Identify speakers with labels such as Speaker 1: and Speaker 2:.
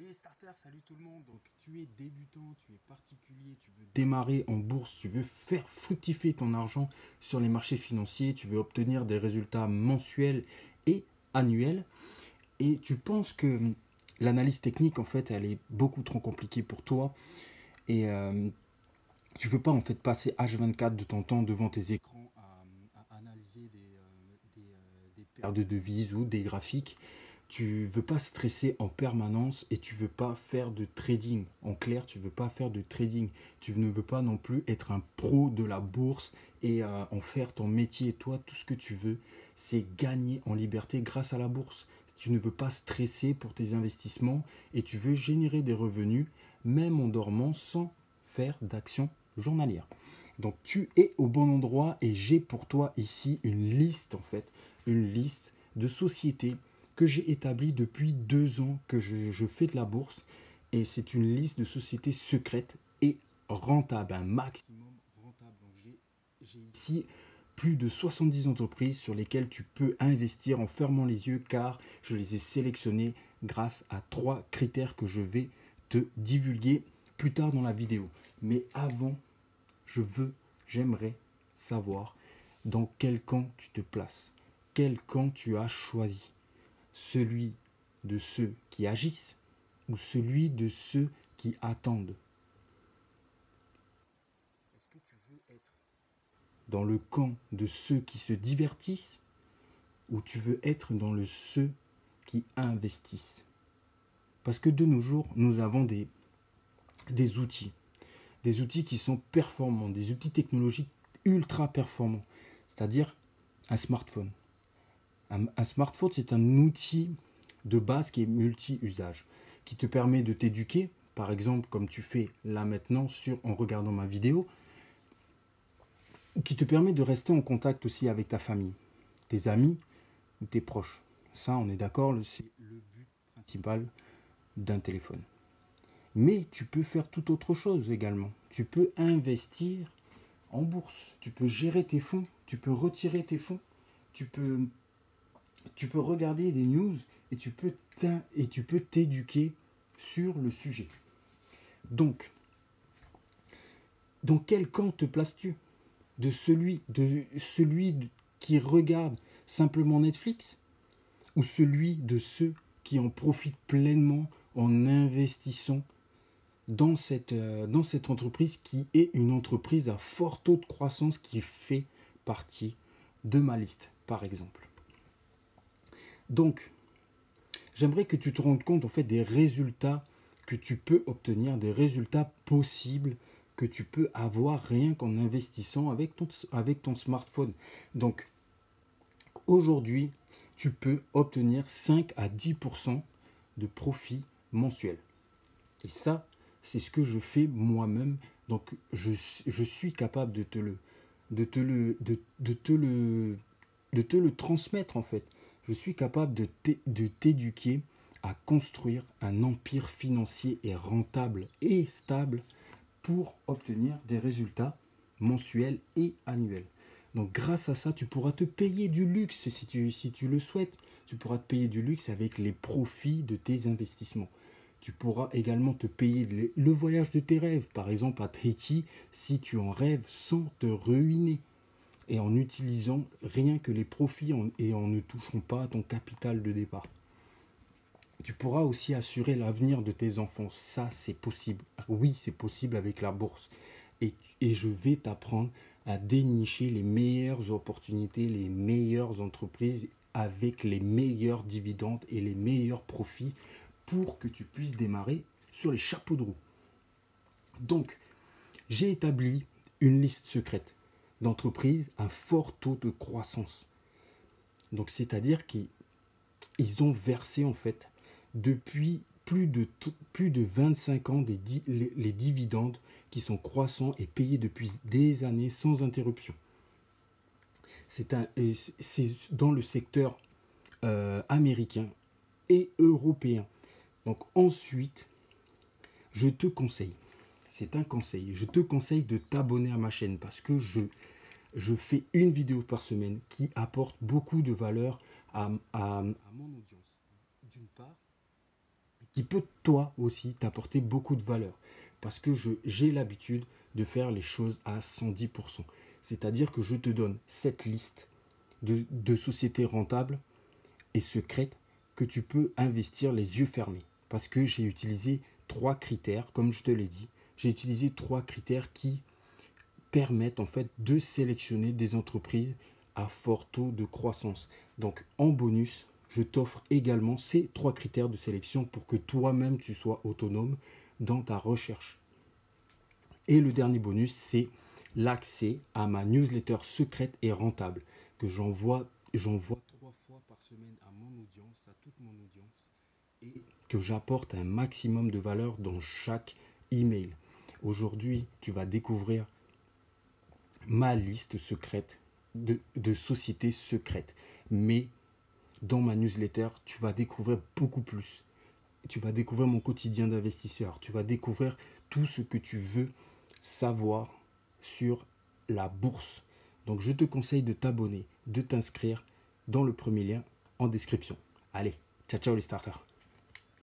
Speaker 1: Salut les starters, salut tout le monde. Donc tu es débutant, tu es particulier, tu veux démarrer en bourse, tu veux faire fructifier ton argent sur les marchés financiers, tu veux obtenir des résultats mensuels et annuels et tu penses que l'analyse technique en fait elle est beaucoup trop compliquée pour toi et tu veux pas en fait passer H24 de ton temps devant tes écrans à analyser des paires de devises ou des graphiques. Tu veux pas stresser en permanence et tu veux pas faire de trading. En clair, tu veux pas faire de trading. Tu ne veux pas non plus être un pro de la bourse et en faire ton métier. Toi, tout ce que tu veux, c'est gagner en liberté grâce à la bourse. Tu ne veux pas stresser pour tes investissements et tu veux générer des revenus, même en dormant, sans faire d'action journalière. Donc tu es au bon endroit et j'ai pour toi ici une liste en fait, une liste de sociétés que j'ai établie depuis 2 ans que je fais de la bourse et c'est une liste de sociétés secrètes et rentables, un maximum rentable. Donc j'ai ici plus de 70 entreprises sur lesquelles tu peux investir en fermant les yeux car je les ai sélectionnées grâce à 3 critères que je vais te divulguer plus tard dans la vidéo. Mais avant, j'aimerais savoir dans quel camp tu te places, quel camp tu as choisi, celui de ceux qui agissent ou celui de ceux qui attendent. Est-ce que tu veux être dans le camp de ceux qui se divertissent ou tu veux être dans le ceux qui investissent? Parce que de nos jours, nous avons des outils qui sont performants, des outils technologiques ultra performants, c'est-à-dire un smartphone. Un smartphone, c'est un outil de base qui est multi-usage, qui te permet de t'éduquer, par exemple comme tu fais là maintenant en regardant ma vidéo, qui te permet de rester en contact aussi avec ta famille, tes amis ou tes proches. Ça, on est d'accord, c'est le but principal d'un téléphone. Mais tu peux faire tout autre chose également. Tu peux investir en bourse, tu peux gérer tes fonds, tu peux retirer tes fonds, tu peux regarder des news et tu peux t'éduquer sur le sujet. Donc, dans quel camp te places-tu? De celui qui regarde simplement Netflix ou celui de ceux qui en profitent pleinement en investissant dans cette entreprise qui est une entreprise à fort taux de croissance qui fait partie de ma liste, par exemple. Donc, j'aimerais que tu te rendes compte en fait des résultats que tu peux obtenir, des résultats possibles que tu peux avoir rien qu'en investissant avec ton smartphone. Donc, aujourd'hui, tu peux obtenir 5 à 10% de profit mensuel. Et ça, c'est ce que je fais moi-même. Donc, je suis capable de te le transmettre en fait. Je suis capable de t'éduquer à construire un empire financier et rentable et stable pour obtenir des résultats mensuels et annuels. Donc grâce à ça, tu pourras te payer du luxe si tu le souhaites. Tu pourras te payer du luxe avec les profits de tes investissements. Tu pourras également te payer le voyage de tes rêves, par exemple à Tahiti, si tu en rêves sans te ruiner et en utilisant rien que les profits et en ne touchant pas à ton capital de départ. Tu pourras aussi assurer l'avenir de tes enfants. Ça, c'est possible. Oui, c'est possible avec la bourse. Et je vais t'apprendre à dénicher les meilleures opportunités, les meilleures entreprises avec les meilleurs dividendes et les meilleurs profits pour que tu puisses démarrer sur les chapeaux de roue. Donc, j'ai établi une liste secrète d'entreprises à fort taux de croissance. Donc, c'est-à-dire qu'ils ont versé en fait depuis plus de 25 ans les dividendes qui sont croissants et payés depuis des années sans interruption. C'est dans le secteur américain et européen. Donc ensuite, je te conseille, c'est un conseil, je te conseille de t'abonner à ma chaîne parce que je fais une vidéo par semaine qui apporte beaucoup de valeur à mon audience. D'une part, qui peut toi aussi t'apporter beaucoup de valeur. Parce que j'ai l'habitude de faire les choses à 110%. C'est-à-dire que je te donne cette liste de sociétés rentables et secrètes que tu peux investir les yeux fermés. Parce que j'ai utilisé 3 critères, comme je te l'ai dit. J'ai utilisé 3 critères qui permettent en fait de sélectionner des entreprises à fort taux de croissance. Donc en bonus, je t'offre également ces 3 critères de sélection pour que toi-même tu sois autonome dans ta recherche. Et le dernier bonus, c'est l'accès à ma newsletter secrète et rentable que j'envoie 3 fois par semaine à mon audience, à toute mon audience, et que j'apporte un maximum de valeur dans chaque email. Aujourd'hui, tu vas découvrir ma liste secrète de sociétés secrètes. Mais dans ma newsletter, tu vas découvrir beaucoup plus. Tu vas découvrir mon quotidien d'investisseur. Tu vas découvrir tout ce que tu veux savoir sur la bourse. Donc je te conseille de t'abonner, de t'inscrire dans le premier lien en description. Allez, ciao ciao les starters.